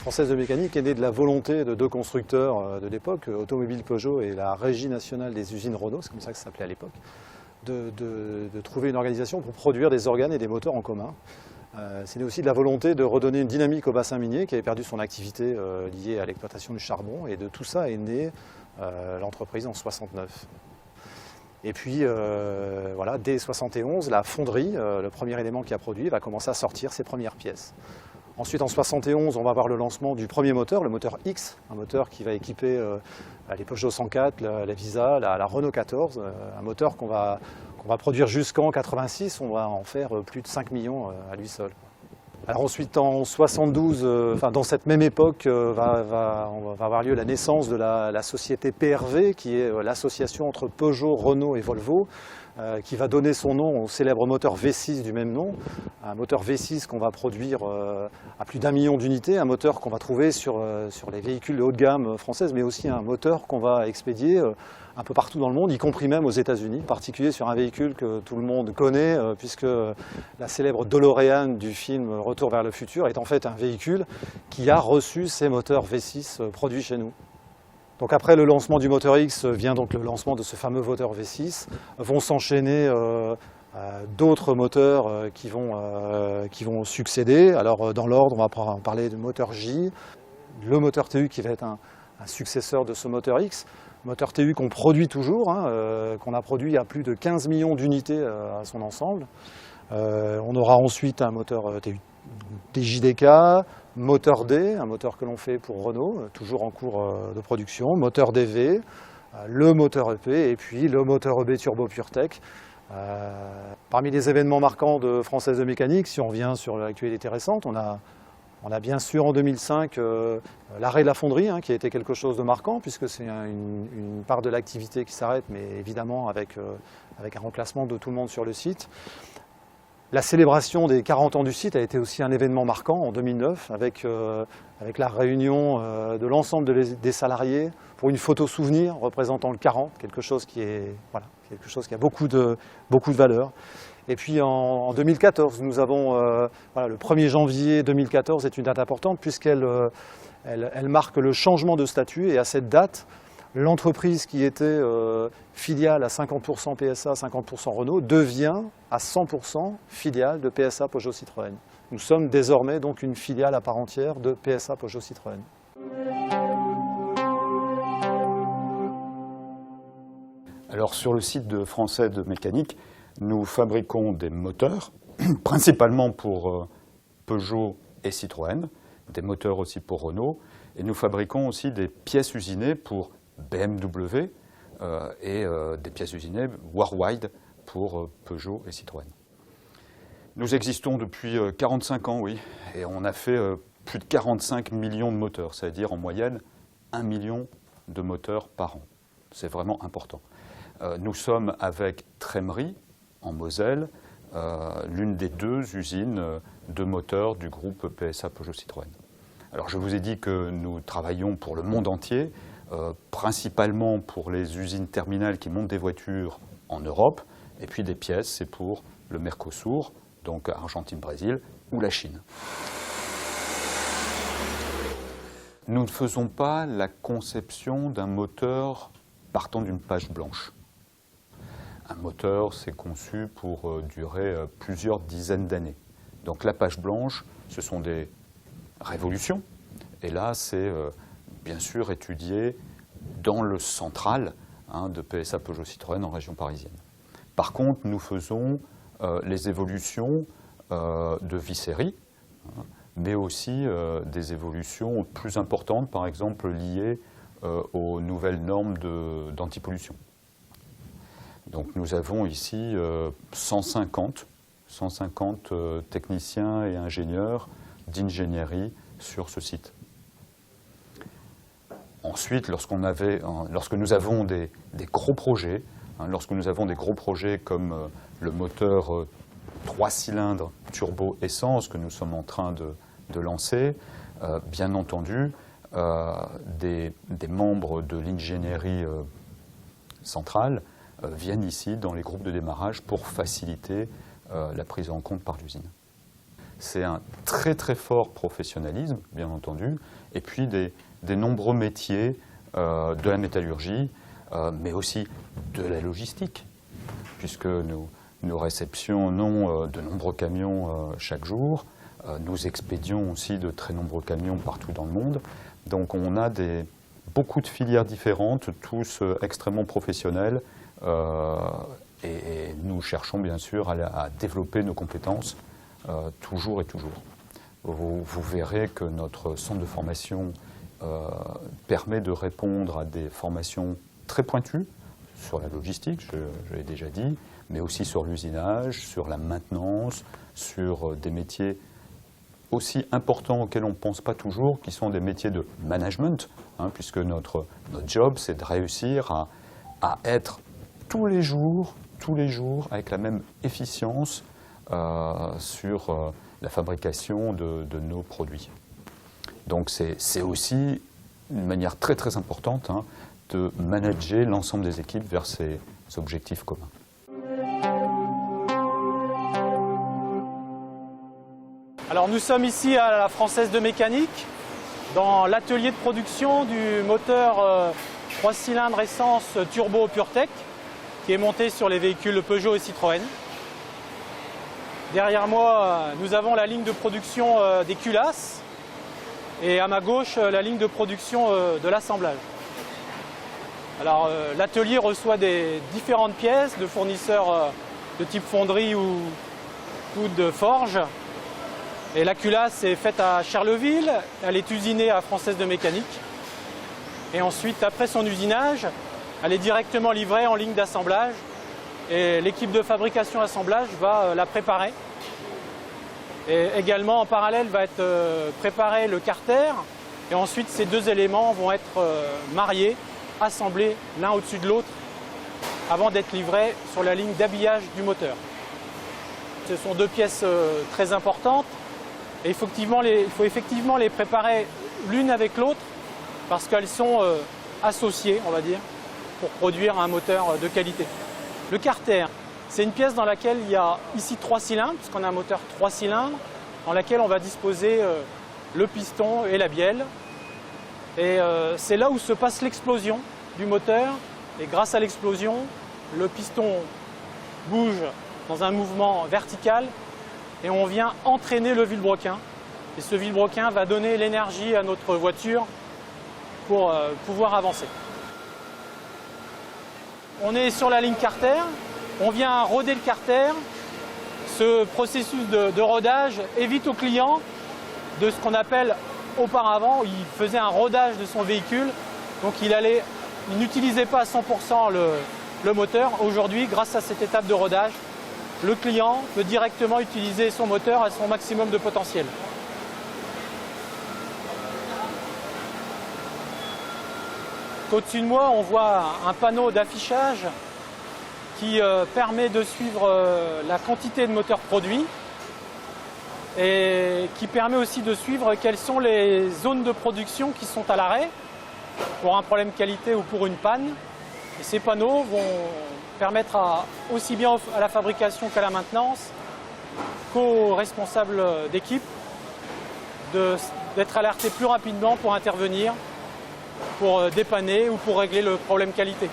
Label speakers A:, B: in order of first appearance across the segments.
A: Française de mécanique est née de la volonté de deux constructeurs de l'époque, Automobile Peugeot et la Régie nationale des usines Renault, c'est comme ça que ça s'appelait à l'époque, de trouver une organisation pour produire des organes et des moteurs en commun. C'est né aussi de la volonté de redonner une dynamique au bassin minier qui avait perdu son activité liée à l'exploitation du charbon, et de tout ça est née l'entreprise en 69. Et puis, voilà, dès 71, la fonderie, le premier élément qui a produit, va commencer à sortir ses premières pièces. Ensuite, en 71, on va avoir le lancement du premier moteur, le moteur X, un moteur qui va équiper les Peugeot 104, la Visa, la Renault 14, un moteur qu'on va produire jusqu'en 86, on va en faire plus de 5 millions à lui seul. Alors ensuite, en 72, dans cette même époque, va avoir lieu la naissance de la société PRV, qui est l'association entre Peugeot, Renault et Volvo, qui va donner son nom au célèbre moteur V6 du même nom, un moteur V6 qu'on va produire à plus d'1 million d'unités, un moteur qu'on va trouver sur les véhicules de haut de gamme françaises, mais aussi un moteur qu'on va expédier un peu partout dans le monde, y compris même aux États-Unis, en particulier sur un véhicule que tout le monde connaît, puisque la célèbre DeLorean du film Retour vers le futur est en fait un véhicule qui a reçu ces moteurs V6 produits chez nous. Donc après le lancement du moteur X vient donc le lancement de ce fameux moteur V6. Vont s'enchaîner d'autres moteurs qui vont succéder. Alors dans l'ordre, on va parler du moteur J, le moteur TU qui va être un successeur de ce moteur X. Moteur TU qu'on produit toujours, qu'on a produit à plus de 15 millions d'unités à son ensemble. On aura ensuite un moteur TU TJDK, moteur D, un moteur que l'on fait pour Renault, toujours en cours de production, moteur DV, le moteur EP et puis le moteur EB Turbo PureTech. Parmi les événements marquants de Française de mécanique, si on revient sur l'actualité récente, on a bien sûr en 2005 l'arrêt de la fonderie, qui a été quelque chose de marquant, puisque c'est une part de l'activité qui s'arrête, mais évidemment avec un remplacement de tout le monde sur le site. La célébration des 40 ans du site a été aussi un événement marquant en 2009, avec la réunion de l'ensemble des salariés pour une photo souvenir représentant le 40, quelque chose qui a beaucoup de valeur. Et puis en 2014, nous avons, le 1er janvier 2014 est une date importante puisqu'elle marque le changement de statut, et à cette date, l'entreprise qui était filiale à 50% PSA, 50% Renault, devient à 100% filiale de PSA Peugeot Citroën. Nous sommes désormais donc une filiale à part entière de PSA Peugeot Citroën.
B: Alors sur le site de Française de mécanique, nous fabriquons des moteurs, principalement pour Peugeot et Citroën, des moteurs aussi pour Renault, et nous fabriquons aussi des pièces usinées pour BMW et des pièces usinées worldwide pour Peugeot et Citroën. Nous existons depuis 45 ans, oui, et on a fait plus de 45 millions de moteurs, c'est-à-dire en moyenne 1 million de moteurs par an. C'est vraiment important. Nous sommes avec Trémery, en Moselle, l'une des deux usines de moteurs du groupe PSA Peugeot Citroën. Alors je vous ai dit que nous travaillons pour le monde entier, principalement pour les usines terminales qui montent des voitures en Europe, et puis des pièces, c'est pour le Mercosur, donc Argentine, Brésil, ou la Chine. Nous ne faisons pas la conception d'un moteur partant d'une page blanche. Un moteur, c'est conçu pour durer plusieurs dizaines d'années. Donc la page blanche, ce sont des révolutions. Et là, c'est bien sûr étudié dans le central de PSA Peugeot Citroën en région parisienne. Par contre, nous faisons les évolutions de vie série, mais aussi des évolutions plus importantes, par exemple liées aux nouvelles normes d'antipollution. Donc nous avons ici 150 techniciens et ingénieurs d'ingénierie sur ce site. Ensuite, lorsque nous avons des gros projets, comme le moteur 3 cylindres turbo essence que nous sommes en train de lancer, bien entendu, des membres de l'ingénierie centrale viennent ici dans les groupes de démarrage pour faciliter la prise en compte par l'usine. c'est un très très fort professionnalisme, bien entendu, et puis des nombreux métiers de la métallurgie, mais aussi de la logistique, puisque nous réceptionnons de nombreux camions chaque jour, nous expédions aussi de très nombreux camions partout dans le monde, donc on a beaucoup de filières différentes, tous extrêmement professionnels, et nous cherchons bien sûr à développer nos compétences toujours et toujours. Vous verrez que notre centre de formation permet de répondre à des formations très pointues sur la logistique, je l'ai déjà dit, mais aussi sur l'usinage, sur la maintenance, sur des métiers aussi importants auxquels on ne pense pas toujours, qui sont des métiers de management, puisque notre job, c'est de réussir à être tous les jours, avec la même efficience sur la fabrication de nos produits. Donc c'est aussi une manière très très importante de manager l'ensemble des équipes vers ces objectifs communs.
C: Alors nous sommes ici à la Française de Mécanique, dans l'atelier de production du moteur 3 cylindres essence turbo PureTech, qui est monté sur les véhicules Peugeot et Citroën. Derrière moi, nous avons la ligne de production des culasses et à ma gauche, la ligne de production de l'assemblage. Alors l'atelier reçoit des différentes pièces de fournisseurs de type fonderie ou de forge. Et la culasse est faite à Charleville, elle est usinée à Française de Mécanique. Et ensuite, après son usinage, elle est directement livrée en ligne d'assemblage. Et l'équipe de fabrication assemblage va la préparer. Et également, en parallèle, va être préparé le carter. Et ensuite, ces deux éléments vont être mariés, assemblés l'un au-dessus de l'autre, avant d'être livrés sur la ligne d'habillage du moteur. Ce sont deux pièces très importantes. Et il faut effectivement les préparer l'une avec l'autre parce qu'elles sont associées, on va dire, pour produire un moteur de qualité. Le carter, c'est une pièce dans laquelle il y a ici 3 cylindres, puisqu'on a un moteur 3 cylindres, dans laquelle on va disposer le piston et la bielle. Et c'est là où se passe l'explosion du moteur. Et grâce à l'explosion, le piston bouge dans un mouvement vertical et on vient entraîner le vilebrequin. Et ce vilebrequin va donner l'énergie à notre voiture pour pouvoir avancer. On est sur la ligne carter, on vient roder le carter. Ce processus de rodage évite au client de ce qu'on appelle auparavant, il faisait un rodage de son véhicule, donc il n'utilisait pas à 100% le moteur. Aujourd'hui, grâce à cette étape de rodage, le client peut directement utiliser son moteur à son maximum de potentiel. Au-dessus de moi, on voit un panneau d'affichage qui permet de suivre la quantité de moteurs produits et qui permet aussi de suivre quelles sont les zones de production qui sont à l'arrêt pour un problème qualité ou pour une panne. Et ces panneaux vont permettre aussi bien à la fabrication qu'à la maintenance qu'aux responsables d'équipe d'être alertés plus rapidement pour intervenir, pour dépanner ou pour régler le problème qualité.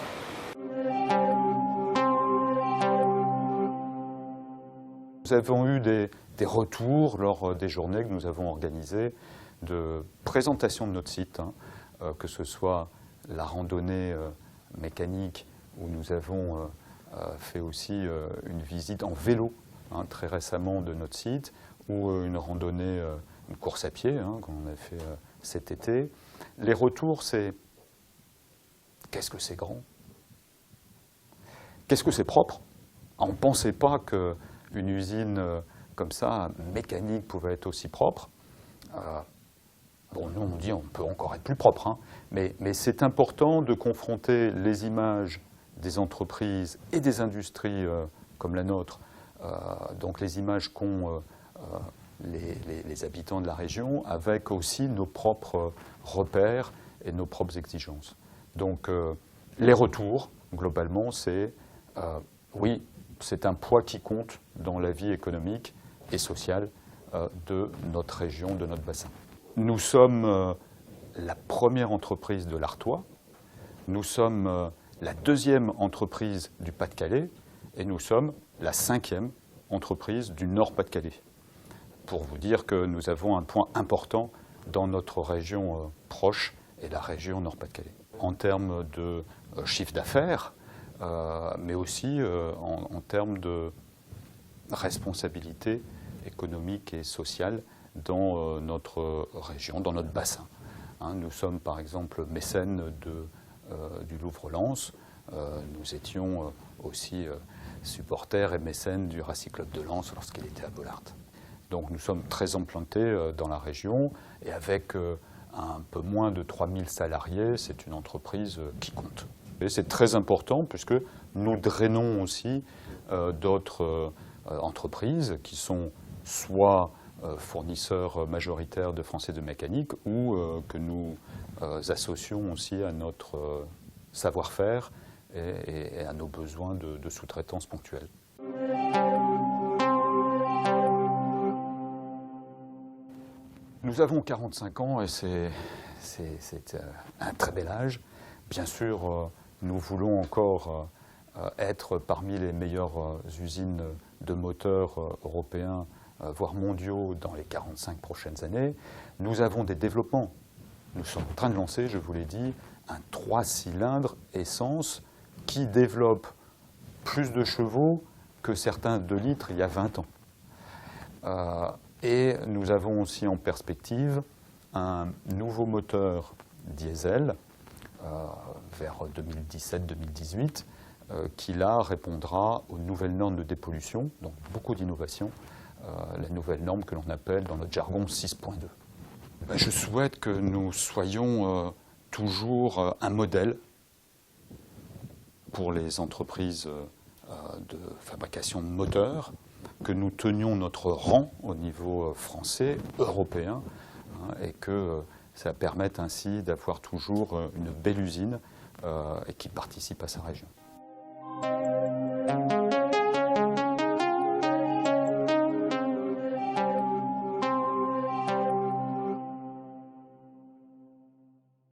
B: Nous avons eu des retours lors des journées que nous avons organisées de présentation de notre site, que ce soit la randonnée mécanique où nous avons fait aussi une visite en vélo très récemment de notre site, ou une randonnée, une course à pied qu'on a fait cet été. Les retours, c'est qu'est-ce que c'est grand? Qu'est-ce que c'est propre? On ne pensait pas qu'une usine comme ça, mécanique, pouvait être aussi propre. Bon, nous, on dit on peut encore être plus propre, mais c'est important de confronter les images des entreprises et des industries comme la nôtre, donc les images qu'ont les habitants de la région, avec aussi nos propres repères et nos propres exigences. Donc les retours, globalement, c'est oui, c'est un poids qui compte dans la vie économique et sociale de notre région, de notre bassin. Nous sommes la première entreprise de l'Artois, nous sommes la deuxième entreprise du Pas-de-Calais et nous sommes la 5e entreprise du Nord-Pas-de-Calais. Pour vous dire que nous avons un point important dans notre région proche et la région Nord-Pas-de-Calais. En termes de chiffre d'affaires, mais aussi en termes de responsabilité économique et sociale dans notre région, dans notre bassin. Nous sommes par exemple mécènes du Louvre-Lens. Nous étions aussi supporters et mécènes du Racing Club de Lens lorsqu'il était à Bollaert. Donc nous sommes très implantés dans la région et avec un peu moins de 3000 salariés, c'est une entreprise qui compte. Et c'est très important puisque nous drainons aussi d'autres entreprises qui sont soit fournisseurs majoritaires de Français de mécanique ou que nous associons aussi à notre savoir-faire et à nos besoins de sous-traitance ponctuelle. Nous avons 45 ans et c'est un très bel âge. Bien sûr, nous voulons encore être parmi les meilleures usines de moteurs européens, voire mondiaux, dans les 45 prochaines années. Nous avons des développements. Nous sommes en train de lancer, je vous l'ai dit, un 3 cylindres essence qui développe plus de chevaux que certains 2 litres il y a 20 ans. Et nous avons aussi en perspective un nouveau moteur diesel vers 2017-2018 qui là répondra aux nouvelles normes de dépollution, donc beaucoup d'innovation, la nouvelle norme que l'on appelle dans notre jargon 6.2. Je souhaite que nous soyons toujours un modèle pour les entreprises de fabrication de moteurs, que nous tenions notre rang au niveau français, européen, et que ça permette ainsi d'avoir toujours une belle usine et qui participe à sa région.